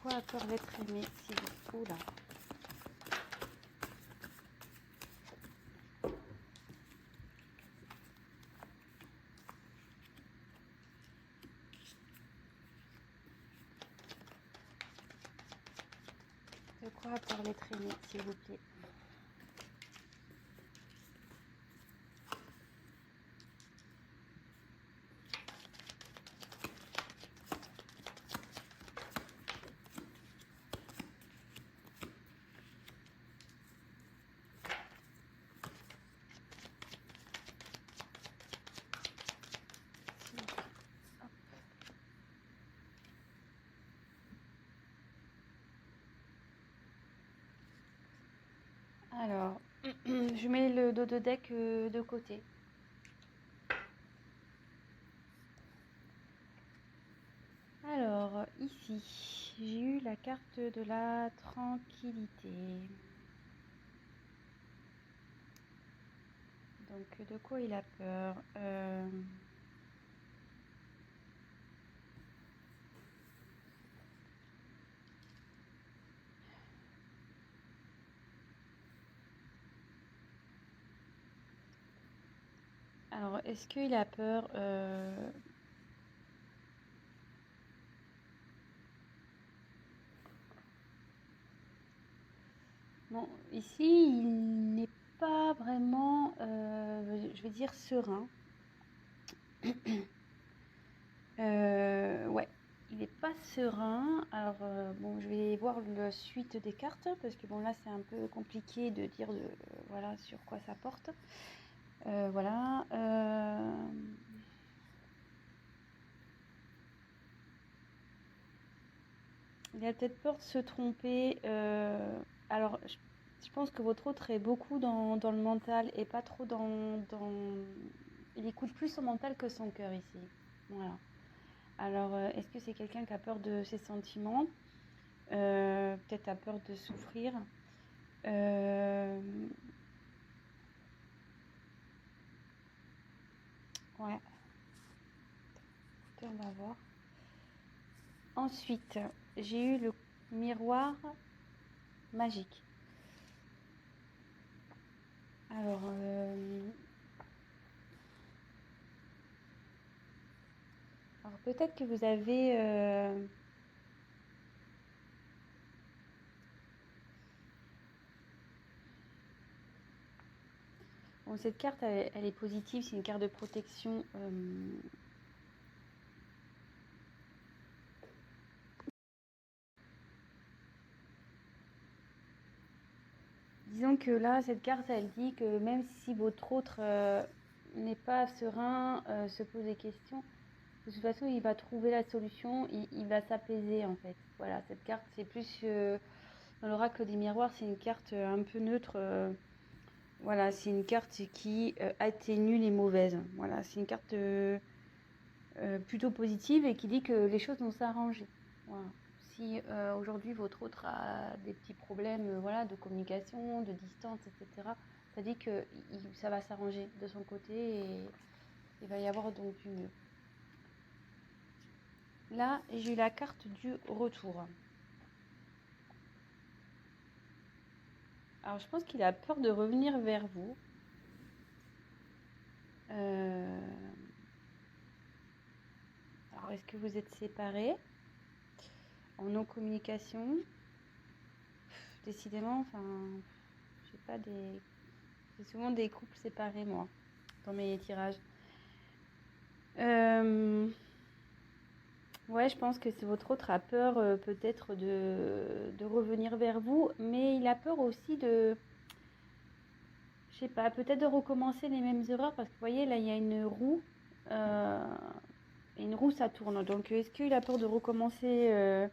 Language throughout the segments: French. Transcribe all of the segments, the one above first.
quoi a peur l'être aimé s'il vous... Oula. De quoi a peur l'être aimé s'il vous plaît? Alors, je mets le dos de deck de côté. Alors, ici, j'ai eu la carte de la tranquillité. Donc, de quoi il a peur? Alors, est-ce qu'il a peur Bon, ici, il n'est pas vraiment, je vais dire, serein. Ouais, il n'est pas serein. Alors, bon, je vais voir la suite des cartes, parce que bon, là, c'est un peu compliqué de dire voilà, sur quoi ça porte. Voilà. Il a peut-être peur de se tromper. Alors, je pense que votre autre est beaucoup dans le mental et pas trop Il écoute plus son mental que son cœur ici. Voilà. Alors, est-ce que c'est quelqu'un qui a peur de ses sentiments? Peut-être a peur de souffrir. Ouais. Écoutez, on va voir. Ensuite, j'ai eu le miroir magique. Alors, peut-être que vous avez... Bon, cette carte, elle est positive, c'est une carte de protection. Disons que là, cette carte, elle dit que même si votre autre n'est pas serein, se pose des questions, de toute façon, il va trouver la solution, il va s'apaiser en fait. Voilà, cette carte, c'est plus dans l'oracle des miroirs, c'est une carte un peu neutre. Voilà, c'est une carte qui atténue les mauvaises. Voilà, c'est une carte plutôt positive et qui dit que les choses vont s'arranger. Voilà. Si aujourd'hui votre autre a des petits problèmes voilà, de communication, de distance, etc., ça dit que ça va s'arranger de son côté et il va y avoir donc du mieux. Là, j'ai eu la carte du retour. Alors, je pense qu'il a peur de revenir vers vous. Alors, est-ce que vous êtes séparés en non-communication? Décidément, enfin, j'ai pas des... J'ai souvent des couples séparés, moi, dans mes tirages. Ouais, je pense que c'est votre autre a peur peut-être de revenir vers vous, mais il a peur aussi de... Je sais pas, peut-être de recommencer les mêmes erreurs, parce que vous voyez, là, il y a une roue. Et une roue, ça tourne. Donc, est-ce qu'il a peur de recommencer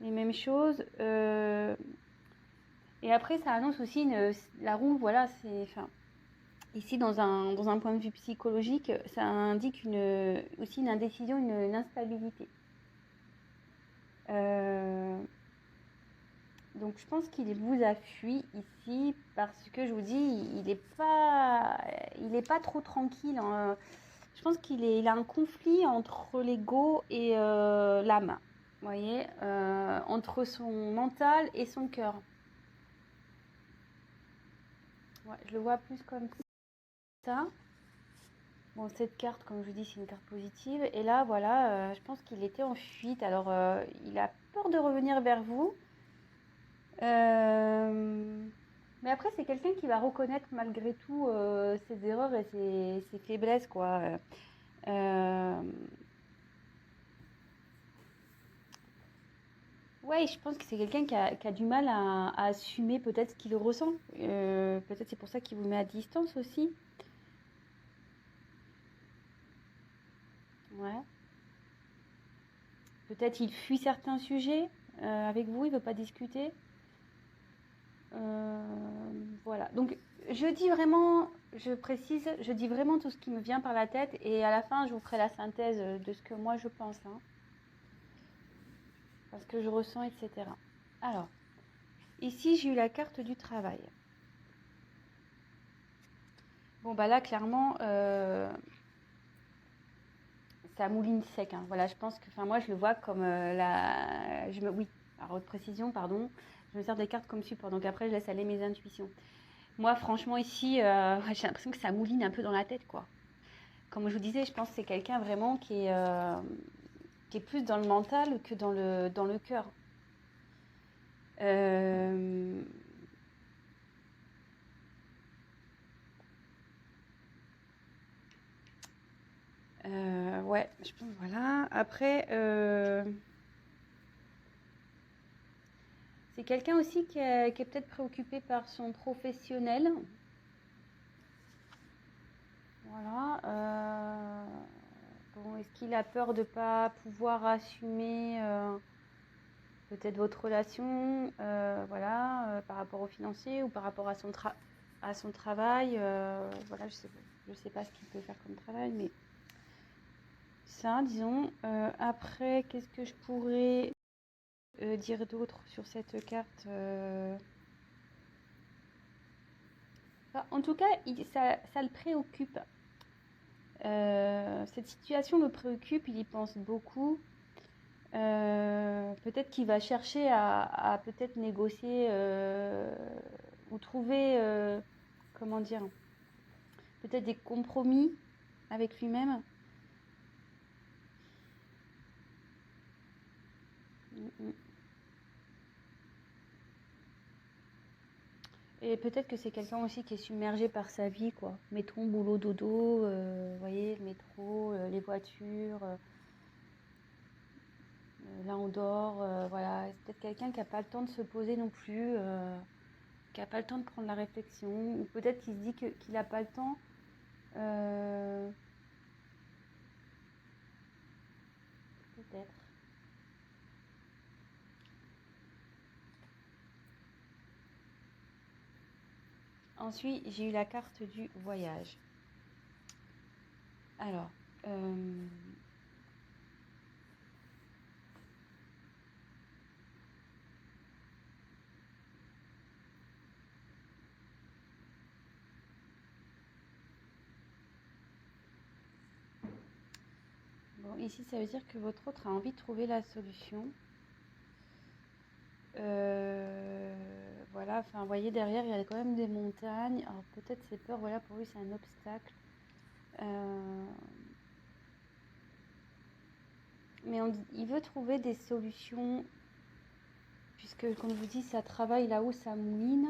les mêmes choses Et après, ça annonce aussi la roue, voilà, c'est... Enfin, ici, dans un point de vue psychologique, ça indique aussi une indécision, une instabilité. Donc, je pense qu'il vous a fui ici parce que, je vous dis, il est pas trop tranquille. Hein. Je pense il a un conflit entre l'ego et l'âme. Vous voyez, entre son mental et son cœur. Ouais, je le vois plus comme ça. Bon, cette carte, comme je vous dis, c'est une carte positive. Et là, voilà, je pense qu'il était en fuite. Alors, il a peur de revenir vers vous. Mais après, c'est quelqu'un qui va reconnaître malgré tout ses erreurs et ses faiblesses, quoi. Ouais, je pense que c'est quelqu'un qui a du mal à assumer peut-être ce qu'il ressent. Peut-être c'est pour ça qu'il vous met à distance aussi. Ouais. Peut-être il fuit certains sujets avec vous, il veut pas discuter. Voilà. Donc, je dis vraiment, je précise, je dis vraiment tout ce qui me vient par la tête et à la fin, je vous ferai la synthèse de ce que moi je pense, hein, parce que je ressens, etc. Alors, ici, j'ai eu la carte du travail. Bon, bah là, clairement, ça mouline sec, hein. Voilà, je pense que, enfin, moi, je le vois comme oui, alors, haute précision, pardon. Je me sers des cartes comme support, donc après, je laisse aller mes intuitions. Moi, franchement, ici, j'ai l'impression que ça mouline un peu dans la tête, quoi. Comme je vous disais, je pense que c'est quelqu'un vraiment qui est plus dans le mental que dans le cœur. Ouais, je pense, voilà. Après, c'est quelqu'un aussi qui est peut-être préoccupé par son professionnel. Voilà. Bon, est-ce qu'il a peur de ne pas pouvoir assumer peut-être votre relation, voilà, par rapport au financier ou par rapport à son travail, voilà, je sais pas ce qu'il peut faire comme travail, mais ça, disons. Après, qu'est-ce que je pourrais dire d'autre sur cette carte Enfin, en tout cas, ça le préoccupe. Cette situation le préoccupe, il y pense beaucoup. Peut-être qu'il va chercher à peut-être négocier ou trouver, comment dire, peut-être des compromis avec lui-même. Mm, mm. Et peut-être que c'est quelqu'un aussi qui est submergé par sa vie, quoi. Métro, boulot, dodo, vous voyez, le métro, les voitures, là on dort, voilà. C'est peut-être quelqu'un qui n'a pas le temps de se poser non plus, qui n'a pas le temps de prendre la réflexion, ou peut-être qu'il se dit qu'il n'a pas le temps. Peut-être. Ensuite, j'ai eu la carte du voyage. Alors, bon, ici, ça veut dire que votre autre a envie de trouver la solution. Voilà, enfin, vous voyez, derrière, il y a quand même des montagnes. Alors, peut-être ses peurs, voilà, pour lui, c'est un obstacle. Mais il veut trouver des solutions, puisque, comme je vous dis, ça travaille là-haut, ça mouline.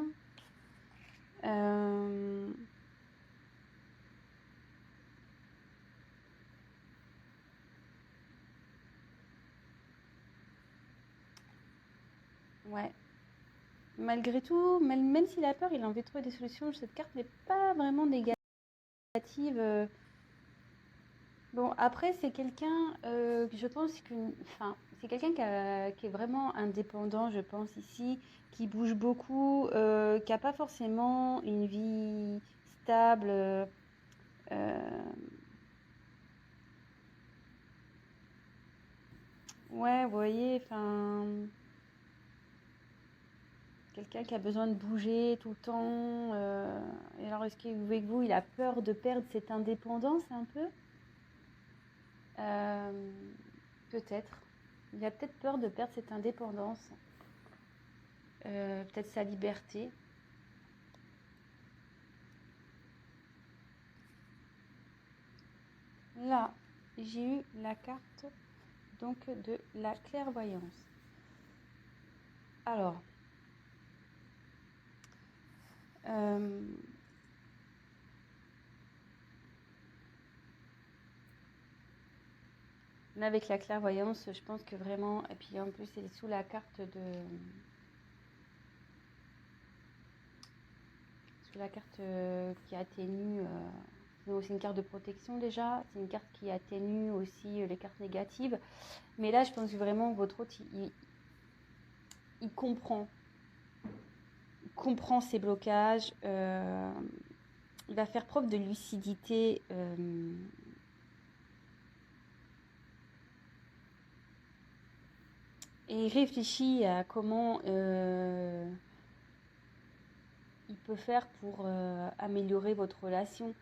Ouais. Malgré tout, même s'il a peur, il a envie de trouver des solutions. Cette carte n'est pas vraiment négative. Bon, après, c'est quelqu'un, je pense que, enfin, c'est quelqu'un qui est vraiment indépendant, je pense, ici, qui bouge beaucoup, qui n'a pas forcément une vie stable. Ouais, vous voyez, enfin, quelqu'un qui a besoin de bouger tout le temps. Et alors, est-ce qu'avec vous, il a peur de perdre cette indépendance un peu? Peut-être. Il a peut-être peur de perdre cette indépendance, peut-être sa liberté. Là, j'ai eu la carte donc de la clairvoyance. Alors, là, avec la clairvoyance, je pense que vraiment, et puis en plus, elle est sous la carte sous la carte qui atténue. C'est une carte de protection déjà, c'est une carte qui atténue aussi les cartes négatives. Mais là, je pense vraiment que votre hôte, il comprend ses blocages, il va faire preuve de lucidité. Et il réfléchit à comment il peut faire pour améliorer votre relation.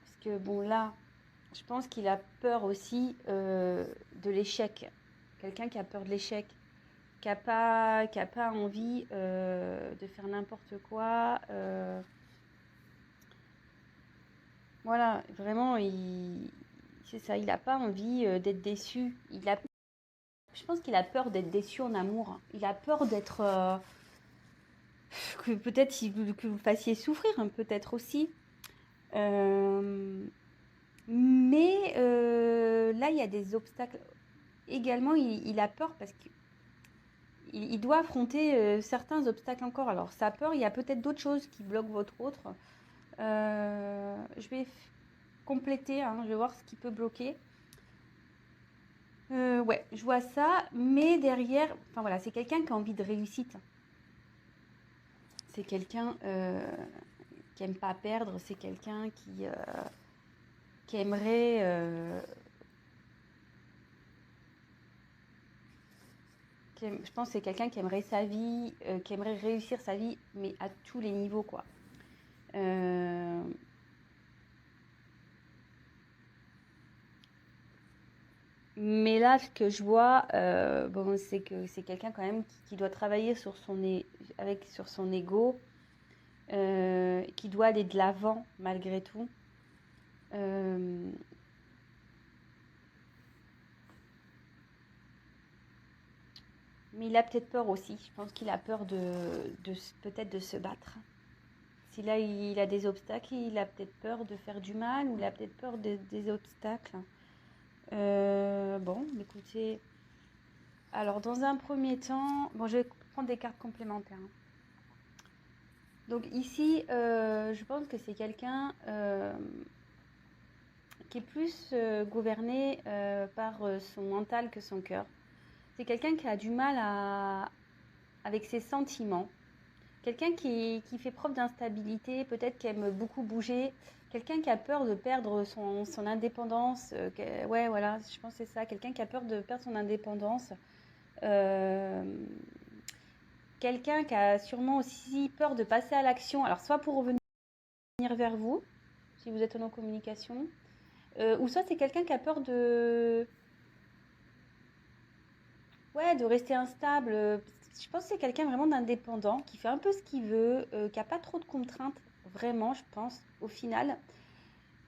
Parce que bon là, je pense qu'il a peur aussi de l'échec. Quelqu'un qui a peur de l'échec, qui n'a pas envie de faire n'importe quoi. Voilà, vraiment, c'est ça, il n'a pas envie d'être déçu. Je pense qu'il a peur d'être déçu en amour. Il a peur d'être... que peut-être que vous fassiez souffrir, hein, peut-être aussi. Mais là, il y a des obstacles. Également, il a peur parce qu'il doit affronter certains obstacles encore. Alors, sa peur, il y a peut-être d'autres choses qui bloquent votre autre. Je vais compléter, hein, je vais voir ce qui peut bloquer. Ouais, je vois ça, mais derrière, enfin voilà, c'est quelqu'un qui a envie de réussite. C'est quelqu'un qui aime pas perdre, c'est quelqu'un qui aimerait je pense que c'est quelqu'un qui aimerait sa vie, qui aimerait réussir sa vie, mais à tous les niveaux, quoi. Mais là, ce que je vois, bon, c'est que c'est quelqu'un quand même qui doit travailler sur son ego, qui doit aller de l'avant malgré tout. Mais il a peut-être peur aussi. Je pense qu'il a peur peut-être de se battre. Si là il a des obstacles, il a peut-être peur de faire du mal ou il a peut-être peur des obstacles. Bon, écoutez. Alors, dans un premier temps, bon, je vais prendre des cartes complémentaires. Donc ici, je pense que c'est quelqu'un qui est plus gouverné par son mental que son cœur. C'est quelqu'un qui a du mal avec ses sentiments. Quelqu'un qui fait preuve d'instabilité, peut-être qui aime beaucoup bouger. Quelqu'un qui a peur de perdre son indépendance. Ouais, voilà, je pense que c'est ça. Quelqu'un qui a peur de perdre son indépendance. Quelqu'un qui a sûrement aussi peur de passer à l'action. Alors, soit pour revenir vers vous, si vous êtes en communication, ou soit c'est quelqu'un qui a peur de rester instable. Je pense que c'est quelqu'un vraiment d'indépendant, qui fait un peu ce qu'il veut, qui n'a pas trop de contraintes, vraiment, je pense, au final.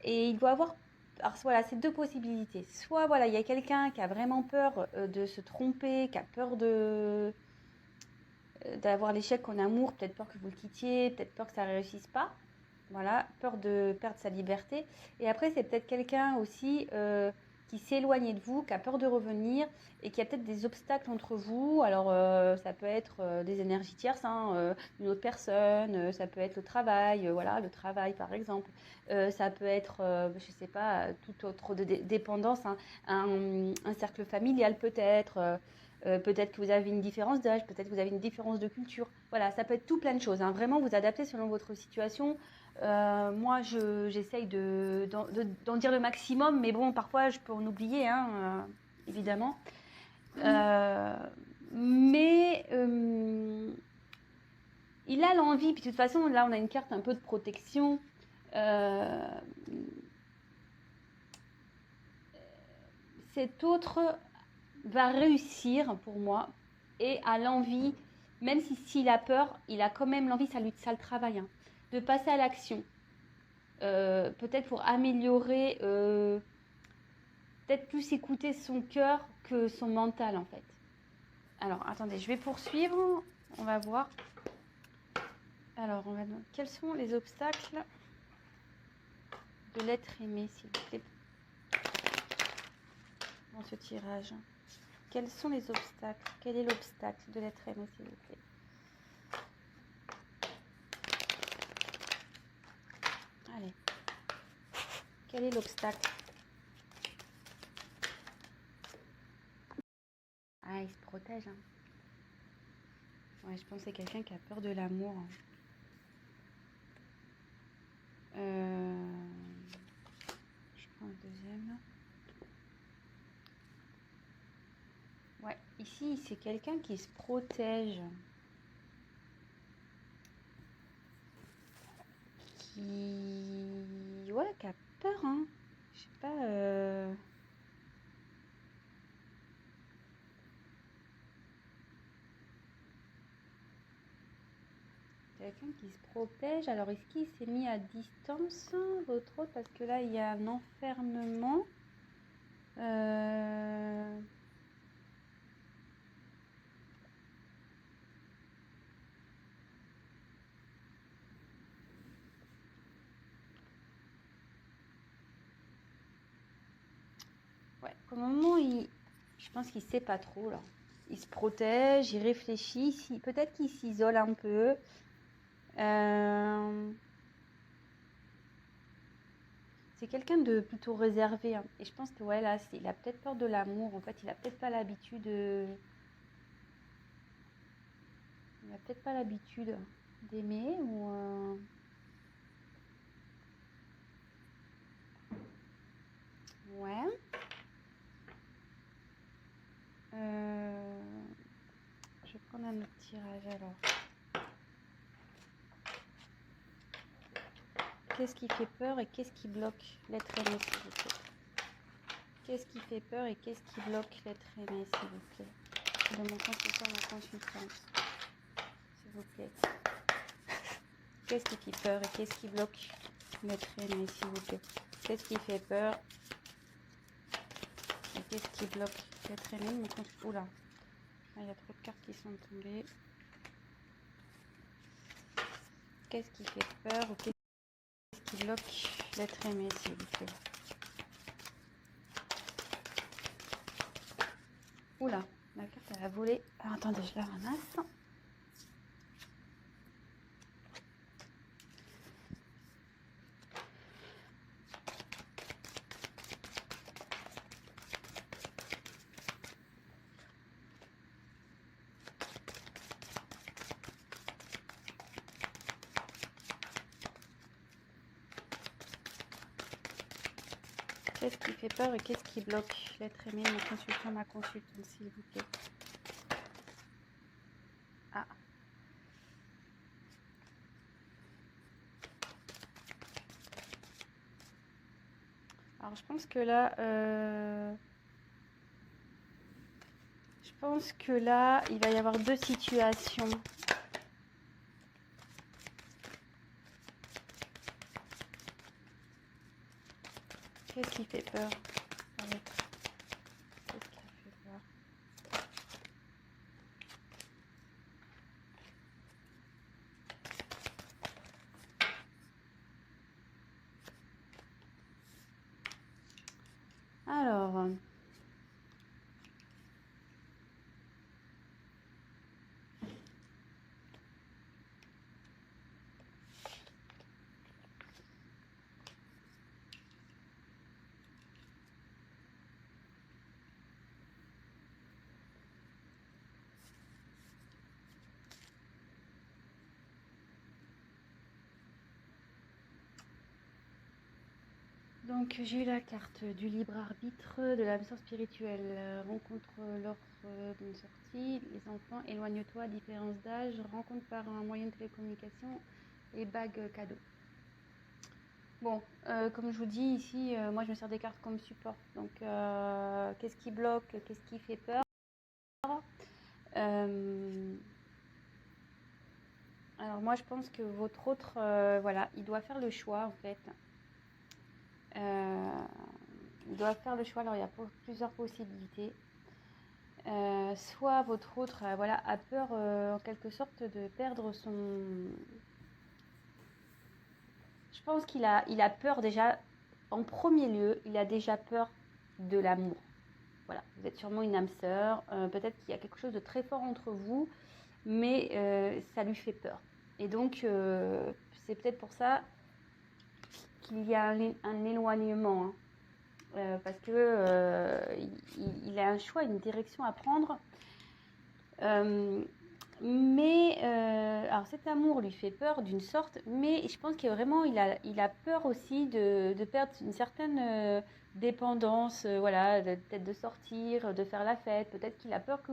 Et il doit avoir... Alors voilà, c'est deux possibilités. Soit voilà, il y a quelqu'un qui a vraiment peur de se tromper, qui a peur d'avoir l'échec en amour, peut-être peur que vous le quittiez, peut-être peur que ça ne réussisse pas. Voilà, peur de perdre sa liberté. Et après, c'est peut-être quelqu'un aussi qui s'est éloigné de vous, qui a peur de revenir et qui a peut-être des obstacles entre vous. Alors, ça peut être des énergies tierces, hein, une autre personne, ça peut être le travail, voilà, le travail par exemple. Ça peut être, je ne sais pas, toute autre dépendance, hein, un cercle familial peut-être. Peut-être que vous avez une différence d'âge, peut-être que vous avez une différence de culture. Voilà, ça peut être tout plein de choses, hein. Vraiment, vous adaptez selon votre situation. Moi, j'essaye d'en dire le maximum, mais bon, parfois, je peux en oublier, hein, évidemment. Mais il a l'envie, puis de toute façon, là, on a une carte un peu de protection. cet autre va réussir pour moi et a l'envie, même s'il a peur, il a quand même l'envie, ça le travaille, hein, de passer à l'action. Peut-être pour améliorer, peut-être plus écouter son cœur que son mental en fait. Alors attendez, je vais poursuivre, on va voir. Alors, quels sont les obstacles de l'être aimé, s'il vous plaît, dans ce tirage? Quels sont les obstacles? Quel est l'obstacle de l'être aimé, s'il vous plaît? Allez. Quel est l'obstacle? Ah, il se protège. Hein. Ouais, je pense que c'est quelqu'un qui a peur de l'amour. Hein. Je prends le deuxième. Ouais, ici, c'est quelqu'un qui se protège. Qui a peur, hein. Je sais pas... Quelqu'un qui se protège. Alors, est-ce qu'il s'est mis à distance, votre autre? Parce que là, il y a un enfermement. Ouais, au moment, je pense qu'il ne sait pas trop, là. Il se protège, il réfléchit. Peut-être qu'il s'isole un peu. C'est quelqu'un de plutôt réservé. Hein. Et je pense que, ouais, là, il a peut-être peur de l'amour. En fait, il n'a peut-être pas l'habitude... Il n'a peut-être pas l'habitude d'aimer ou... Ouais. Je vais prendre un autre tirage alors. Qu'est-ce qui fait peur et qu'est-ce qui bloque l'être aimé, s'il vous plaît? Qu'est-ce qui fait peur et qu'est-ce qui bloque l'être aimé, s'il vous plaît? De mon consultant, ma consultante, s'il vous plaît. Qu'est-ce qui fait peur et qu'est-ce qui bloque l'être aimé, s'il vous plaît? Qu'est-ce qui fait peur et qu'est-ce qui bloque l'être aimé, mon consultant? Oula, il y a trop de cartes qui sont tombées. Qu'est-ce qui fait peur ou qu'est-ce qui bloque l'être aimé, s'il vous plaît? Oula, la carte elle a volé. Alors, attendez, je la ramasse. Qu'est-ce qui fait peur et qu'est-ce qui bloque l'être aimé, mon consultant, ma consultante, s'il vous plaît? Ah. Alors, je pense que là, il va y avoir deux situations. Qu'est-ce qui fait peur? Qu'est-ce qui fait peur? Alors, donc j'ai eu la carte du libre arbitre, de la mission spirituelle, rencontre lors d'une sortie, les enfants, éloigne-toi, différence d'âge, rencontre par un moyen de télécommunication et bague cadeau. Bon, comme je vous dis ici, moi je me sers des cartes comme support. Donc, qu'est-ce qui bloque, qu'est-ce qui fait peur? Alors moi je pense que votre autre, voilà, il doit faire le choix en fait. Il doit faire le choix, alors il y a plusieurs possibilités. Soit votre autre voilà, a peur en quelque sorte de perdre son... Je pense qu'il a peur déjà, en premier lieu, il a déjà peur de l'amour. Voilà, vous êtes sûrement une âme sœur, peut-être qu'il y a quelque chose de très fort entre vous, mais ça lui fait peur. Et donc, c'est peut-être pour ça qu'il y a un éloignement, hein, parce que il a un choix, une direction à prendre. Mais alors cet amour lui fait peur d'une sorte, mais je pense qu'il vraiment il a peur aussi de perdre une certaine dépendance, voilà, peut-être de sortir, de faire la fête. Peut-être qu'il a peur que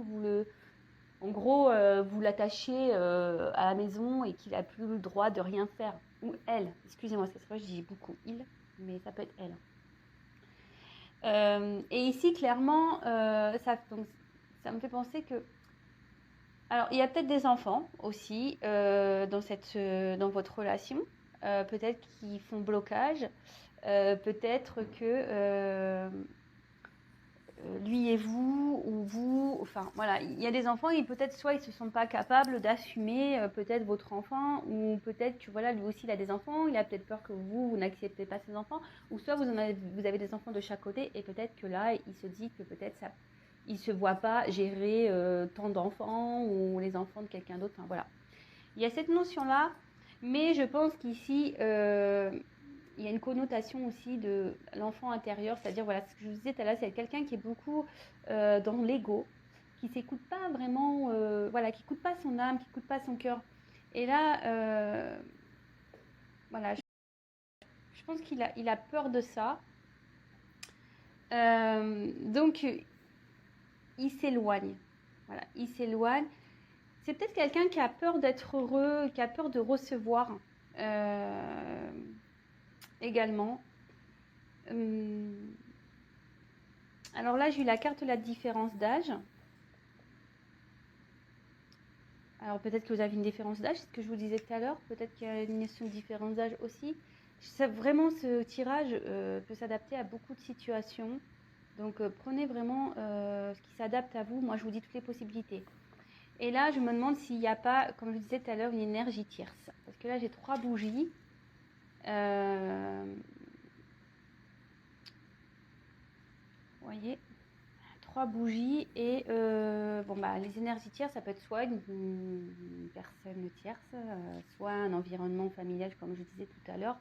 en gros, vous l'attachiez à la maison et qu'il a plus le droit de rien faire. Ou elle, excusez-moi, cette fois je dis beaucoup il, mais ça peut être elle. Et ici clairement, donc, ça me fait penser que alors, il y a peut-être des enfants aussi dans votre relation, peut-être qui font blocage, peut-être que lui et vous, ou vous, enfin voilà, il y a des enfants et peut-être soit ils se sentent pas capables d'assumer peut-être votre enfant, ou peut-être que voilà, lui aussi il a des enfants, il a peut-être peur que vous n'acceptez pas ses enfants, ou soit vous avez des enfants de chaque côté et peut-être que là il se dit que peut-être ça il ne se voit pas gérer tant d'enfants ou les enfants de quelqu'un d'autre. Enfin, voilà. Il y a cette notion-là, mais je pense qu'ici, il y a une connotation aussi de l'enfant intérieur, c'est-à-dire, voilà, ce que je vous disais tout à l'heure, c'est quelqu'un qui est beaucoup dans l'ego, qui ne s'écoute pas vraiment, voilà, qui n'écoute pas son âme, qui n'écoute pas son cœur. Et là, voilà, je pense qu'il a peur de ça. Donc, il s'éloigne. Voilà, il s'éloigne. C'est peut-être quelqu'un qui a peur d'être heureux, qui a peur de recevoir également. Alors là, j'ai eu la carte de la différence d'âge. Alors peut-être que vous avez une différence d'âge, c'est ce que je vous disais tout à l'heure. Peut-être qu'il y a une notion de différence d'âge aussi. Vraiment, ce tirage peut s'adapter à beaucoup de situations. Donc prenez vraiment ce qui s'adapte à vous. Moi, je vous dis toutes les possibilités. Et là, je me demande s'il n'y a pas, comme je vous disais tout à l'heure, une énergie tierce. Parce que là, j'ai 3 bougies. Vous voyez, 3 bougies et bon bah les énergies tierces, ça peut être soit une personne tierce, soit un environnement familial comme je disais tout à l'heure,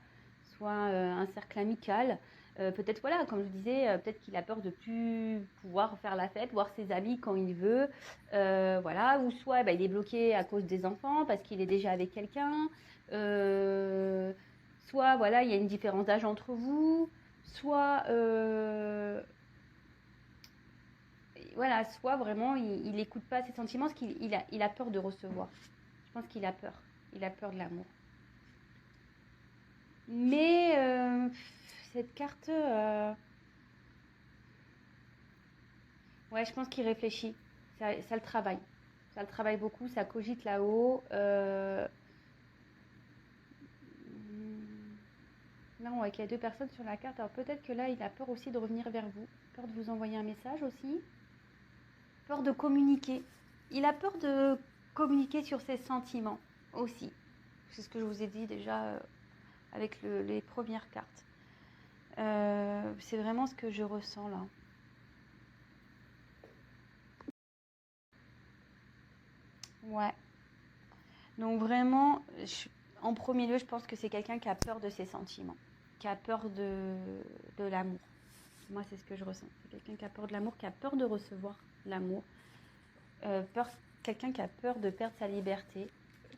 soit un cercle amical. Peut-être voilà, comme je disais, peut-être qu'il a peur de plus pouvoir faire la fête, voir ses amis quand il veut, voilà, ou soit bah, il est bloqué à cause des enfants parce qu'il est déjà avec quelqu'un, soit voilà, il y a une différence d'âge entre vous, soit voilà, soit vraiment il n'écoute pas ses sentiments parce qu'il a peur de recevoir. Je pense qu'il a peur. Il a peur de l'amour. Mais cette carte, ouais, je pense qu'il réfléchit. Ça le travaille. Ça le travaille beaucoup, ça cogite là-haut. Là, on voit qu'il y a 2 personnes sur la carte. Alors peut-être que là, il a peur aussi de revenir vers vous. Peur de vous envoyer un message aussi. Peur de communiquer. Il a peur de communiquer sur ses sentiments aussi. C'est ce que je vous ai dit déjà avec les premières cartes. C'est vraiment ce que je ressens là. Ouais. Donc vraiment, en premier lieu, je pense que c'est quelqu'un qui a peur de ses sentiments, qui a peur de l'amour. Moi, c'est ce que je ressens. C'est quelqu'un qui a peur de l'amour, qui a peur de recevoir l'amour. Quelqu'un qui a peur de perdre sa liberté.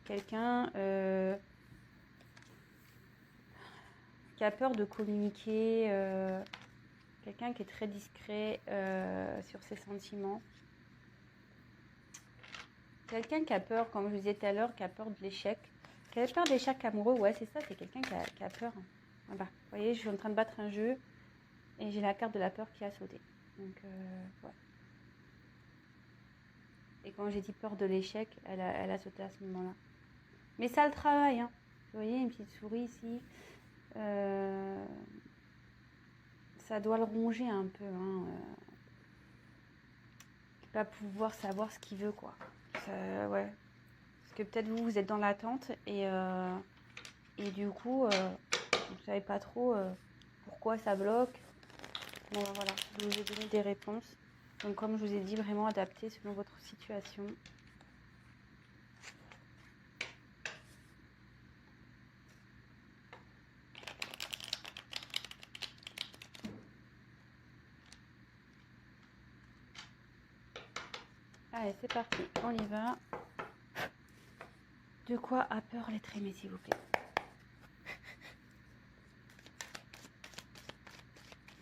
Quelqu'un qui a peur de communiquer. Quelqu'un qui est très discret sur ses sentiments. Quelqu'un qui a peur, comme je vous disais tout à l'heure, qui a peur de l'échec. Qui a peur de l'échec amoureux, ouais, c'est ça, c'est quelqu'un qui a peur. Voilà, vous voyez, je suis en train de battre un jeu et j'ai la carte de la peur qui a sauté. Donc, ouais. Et quand j'ai dit peur de l'échec, elle a sauté à ce moment-là. Mais ça le travaille, hein. Vous voyez, une petite souris ici. Ça doit le ronger un peu, hein. Il va pouvoir savoir ce qu'il veut, quoi. Ouais. Parce que peut-être vous êtes dans l'attente et du coup, vous savez pas trop pourquoi ça bloque. Bon, voilà, je vous ai donné des réponses. Donc, comme je vous ai dit, vraiment adapté selon votre situation. Allez, c'est parti, on y va. De quoi a peur l'être aimé, s'il vous plaît?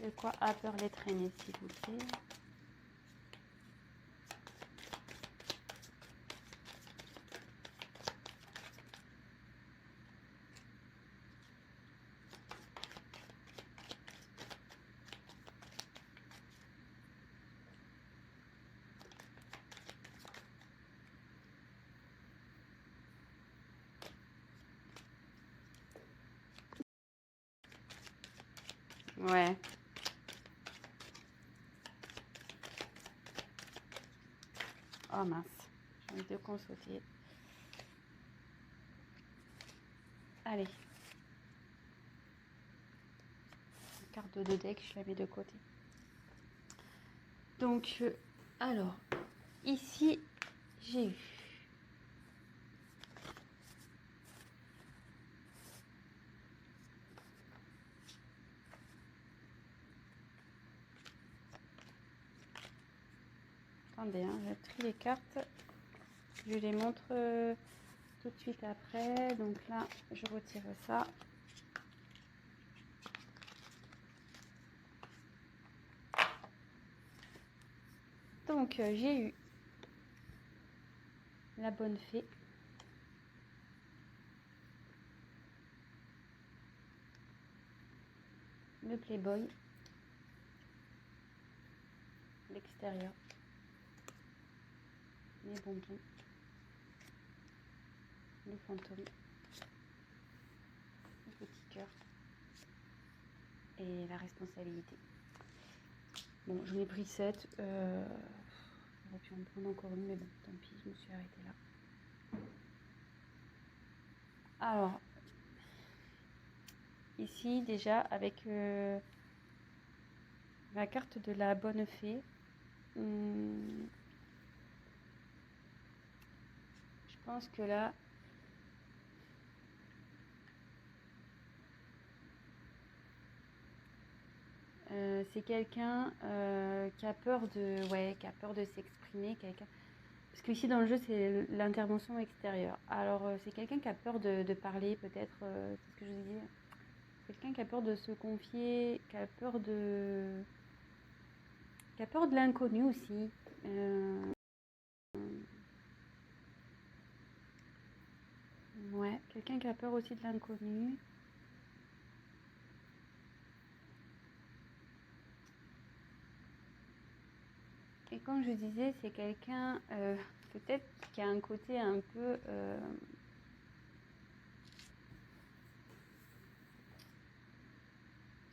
De quoi a peur l'être aimé, s'il vous plaît? Ouais. Oh mince, j'ai envie de consulter. Allez. Carte de deck, je la mets de côté. Donc, alors, ici, j'ai eu attendez, hein, j'ai pris les cartes. Je les montre tout de suite après. Donc là, je retire ça. Donc, j'ai eu la bonne fée. Le playboy. L'extérieur. Les bonbons. Le fantôme. Le petit cœur. Et la responsabilité. Bon, j'en ai pris 7. J'aurais pu en prendre encore une, mais bon, tant pis, je me suis arrêtée là. Alors, ici, déjà, avec la carte de la bonne fée, je pense que là, c'est quelqu'un qui a peur qui a peur de s'exprimer, quelqu'un. Parce que ici dans le jeu c'est l'intervention extérieure. Alors c'est quelqu'un qui a peur de parler peut-être, c'est ce que je vous disais. Quelqu'un qui a peur de se confier, qui a peur de l'inconnu aussi. Ouais, quelqu'un qui a peur aussi de l'inconnu. Et comme je disais, c'est quelqu'un peut-être qui a un côté un peu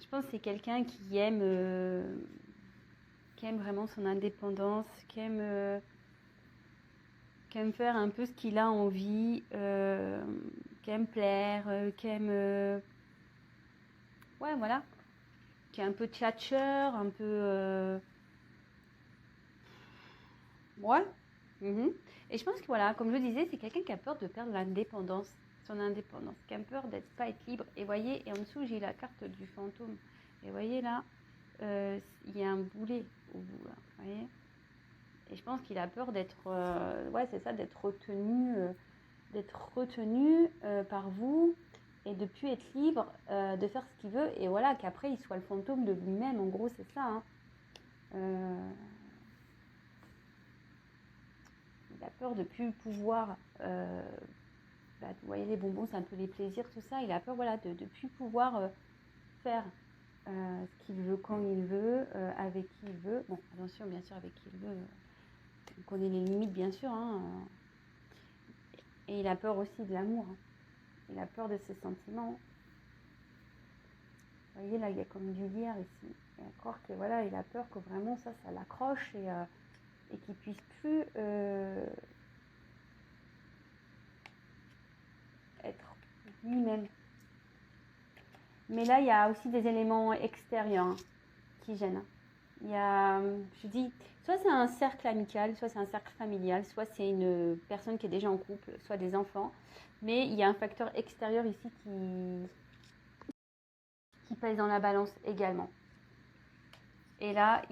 je pense que c'est quelqu'un qui aime vraiment son indépendance, qui aime faire un peu ce qu'il a envie, qui aime plaire, qui aime ouais voilà, qui est un peu tchatcheur, un peu ouais. Et je pense que voilà, comme je disais, c'est quelqu'un qui a peur de perdre l'indépendance, son indépendance, qui a peur d'être pas être libre. Et voyez, et en dessous j'ai la carte du fantôme. Et voyez là, il y a un boulet au bout là, voyez. Et je pense qu'il a peur d'être, ouais c'est ça, d'être retenu par vous et de plus être libre de faire ce qu'il veut. Et voilà, qu'après il soit le fantôme de lui-même. En gros, c'est ça. Hein. Il a peur de plus pouvoir. Vous voyez les bonbons, c'est un peu les plaisirs, tout ça. Il a peur, voilà, de plus pouvoir faire ce qu'il veut, quand il veut, avec qui il veut. Bon, attention, bien sûr, avec qui il veut. On connaît les limites, bien sûr. Hein, et il a peur aussi de l'amour. Hein. Il a peur de ses sentiments. Vous voyez, là, il y a comme du lierre ici. Et encore que, voilà, il a peur que vraiment ça l'accroche et qu'il puisse plus être lui-même. Mais là, il y a aussi des éléments extérieurs hein, qui gênent. Il y a, je dis, soit c'est un cercle amical, soit c'est un cercle familial, soit c'est une personne qui est déjà en couple, soit des enfants. Mais il y a un facteur extérieur ici qui pèse dans la balance également. Et là,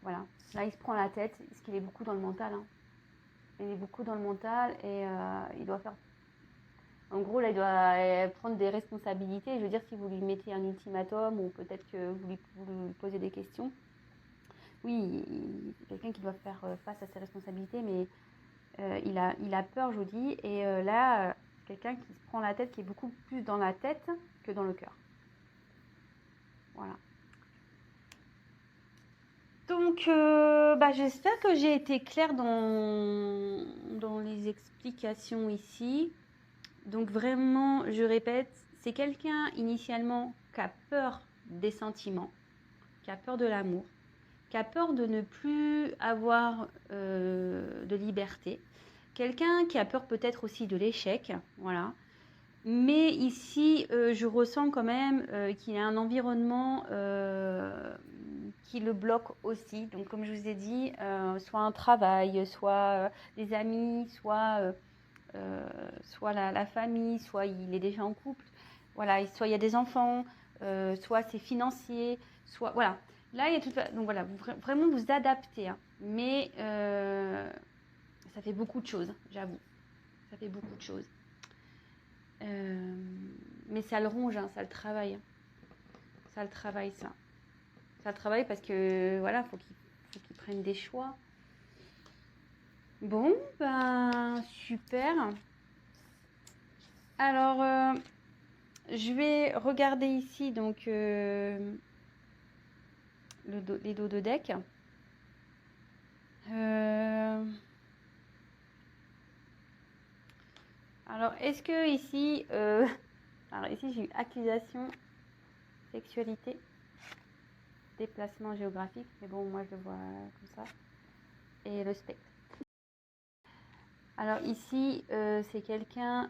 voilà, là, il se prend la tête, parce qu'il est beaucoup dans le mental. Hein. Il est beaucoup dans le mental et il doit faire... En gros, là, il doit prendre des responsabilités. Je veux dire, si vous lui mettez un ultimatum ou peut-être que vous lui posez des questions, oui, c'est quelqu'un qui doit faire face à ses responsabilités, mais il a peur, je vous dis. Et là, quelqu'un qui se prend la tête, qui est beaucoup plus dans la tête que dans le cœur. Voilà. Donc, j'espère que j'ai été claire dans les explications ici. Donc vraiment, je répète, c'est quelqu'un initialement qui a peur des sentiments, qui a peur de l'amour, qui a peur de ne plus avoir de liberté. Quelqu'un qui a peur peut-être aussi de l'échec, voilà. Mais ici, je ressens quand même qu'il y a un environnement qui le bloque aussi. Donc, comme je vous ai dit, soit un travail, soit des amis, soit la famille, soit il est déjà en couple, voilà, soit il y a des enfants, soit c'est financier, soit voilà. Là, il y a tout. Donc voilà, vraiment vous adaptez. Hein. Mais ça fait beaucoup de choses, j'avoue. Ça fait beaucoup de choses. Mais ça le ronge, hein, ça le travaille. Ça le travaille, ça. Ça le travaille parce que voilà, faut qu'il prenne des choix. Bon, ben super. Alors, je vais regarder ici donc les dos de deck. Alors, est-ce que ici, alors ici j'ai eu accusation, sexualité, déplacement géographique, mais bon, moi je le vois comme ça, et le spectre. Alors ici, c'est quelqu'un,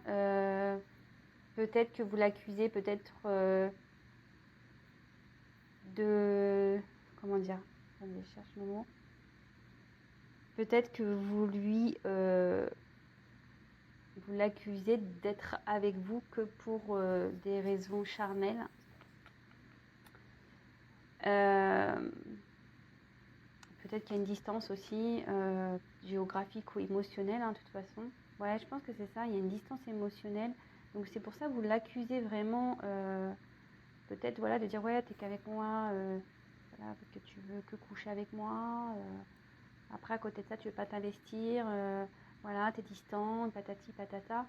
peut-être que vous l'accusez, peut-être de, comment dire, je cherche le mot. Peut-être que vous l'accusez d'être avec vous que pour des raisons charnelles. Peut-être qu'il y a une distance aussi géographique ou émotionnelle, hein, de toute façon. Ouais, je pense que c'est ça, il y a une distance émotionnelle. Donc c'est pour ça que vous l'accusez vraiment, peut-être voilà, de dire ouais, t'es qu'avec moi, voilà, parce que tu veux que coucher avec moi. Après, à côté de ça, tu veux pas t'investir, voilà, t'es distant, patati patata.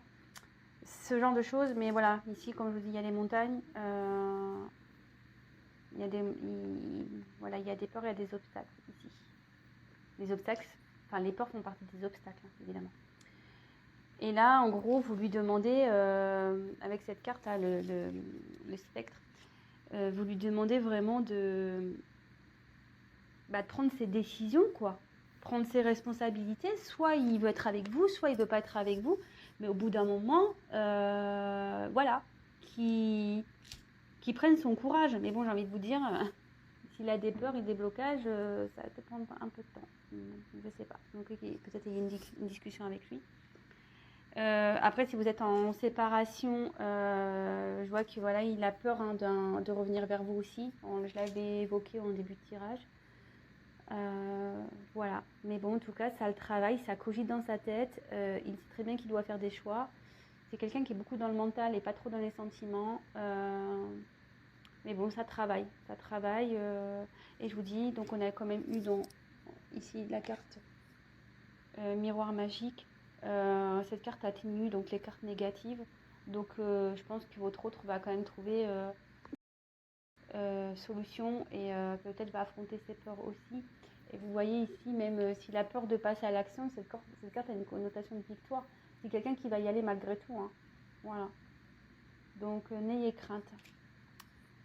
Ce genre de choses, mais voilà, ici, comme je vous dis, il y a les montagnes, il y a des peurs, il y a des obstacles ici. Les obstacles, enfin les peurs font partie des obstacles, hein, évidemment. Et là, en gros, vous lui demandez, avec cette carte, là, le spectre, vous lui demandez vraiment de prendre ses décisions, quoi. Prendre ses responsabilités. Soit il veut être avec vous, soit il veut pas être avec vous. Mais au bout d'un moment, voilà, qui prenne son courage. Mais bon, j'ai envie de vous dire, s'il a des peurs et des blocages, ça va peut-être prendre un peu de temps. Je ne sais pas. Donc peut-être il y a une discussion avec lui. Après, si vous êtes en séparation, je vois que voilà, il a peur hein, de revenir vers vous aussi. Je l'avais évoqué en début de tirage. Voilà. Mais bon, en tout cas, ça le travaille, ça cogite dans sa tête. Il sait très bien qu'il doit faire des choix. C'est quelqu'un qui est beaucoup dans le mental et pas trop dans les sentiments. Mais bon, ça travaille. Ça travaille. Et je vous dis, donc on a quand même eu ici la carte miroir magique. Cette carte atténue donc les cartes négatives. Donc je pense que votre autre va quand même trouver solution et peut-être va affronter ses peurs aussi. Et vous voyez ici, même s'il a peur de passer à l'action, cette carte a une connotation de victoire. C'est quelqu'un qui va y aller malgré tout, hein. Voilà. Donc, n'ayez crainte.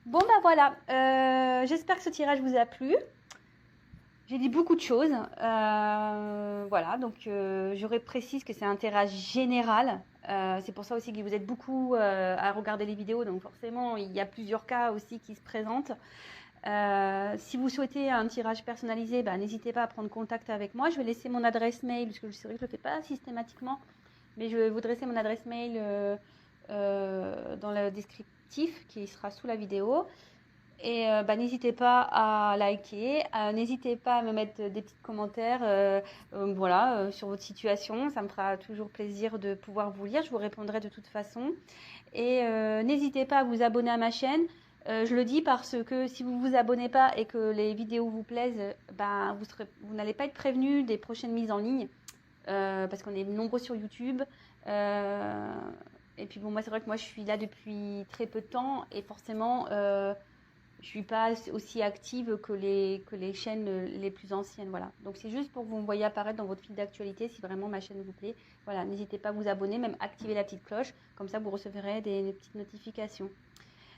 Bon, bah voilà. J'espère que ce tirage vous a plu. J'ai dit beaucoup de choses. Voilà, donc je précise que c'est un tirage général. C'est pour ça aussi que vous êtes beaucoup à regarder les vidéos. Donc forcément, il y a plusieurs cas aussi qui se présentent. Si vous souhaitez un tirage personnalisé, bah, n'hésitez pas à prendre contact avec moi. Je vais laisser mon adresse mail, parce que c'est vrai que je ne le fais pas systématiquement. Mais je vais vous dresser mon adresse mail dans le descriptif qui sera sous la vidéo. Et bah, n'hésitez pas à liker, n'hésitez pas à me mettre des petits commentaires voilà, sur votre situation. Ça me fera toujours plaisir de pouvoir vous lire. Je vous répondrai de toute façon. Et n'hésitez pas à vous abonner à ma chaîne. Je le dis parce que si vous vous abonnez pas et que les vidéos vous plaisent, bah, vous n'allez pas être prévenu des prochaines mises en ligne. Parce qu'on est nombreux sur YouTube. Et puis bon, moi c'est vrai que moi je suis là depuis très peu de temps et forcément je suis pas aussi active que les chaînes les plus anciennes, voilà. Donc c'est juste pour que vous me voyez apparaître dans votre fil d'actualité si vraiment ma chaîne vous plaît. Voilà, n'hésitez pas à vous abonner, même activer la petite cloche, comme ça vous recevrez des petites notifications.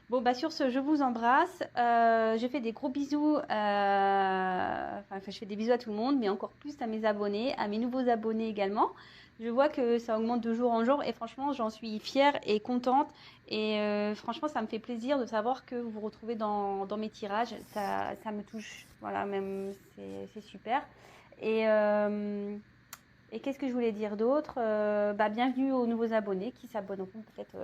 Bon, bah sur ce, je vous embrasse. Je fais des gros bisous. Enfin, je fais des bisous à tout le monde, mais encore plus à mes abonnés, à mes nouveaux abonnés également. Je vois que ça augmente de jour en jour et franchement, j'en suis fière et contente. Et franchement, ça me fait plaisir de savoir que vous vous retrouvez dans mes tirages. Ça me touche. Voilà, même, c'est super. Et qu'est-ce que je voulais dire d'autre? Bah, bienvenue aux nouveaux abonnés qui s'abonneront peut-être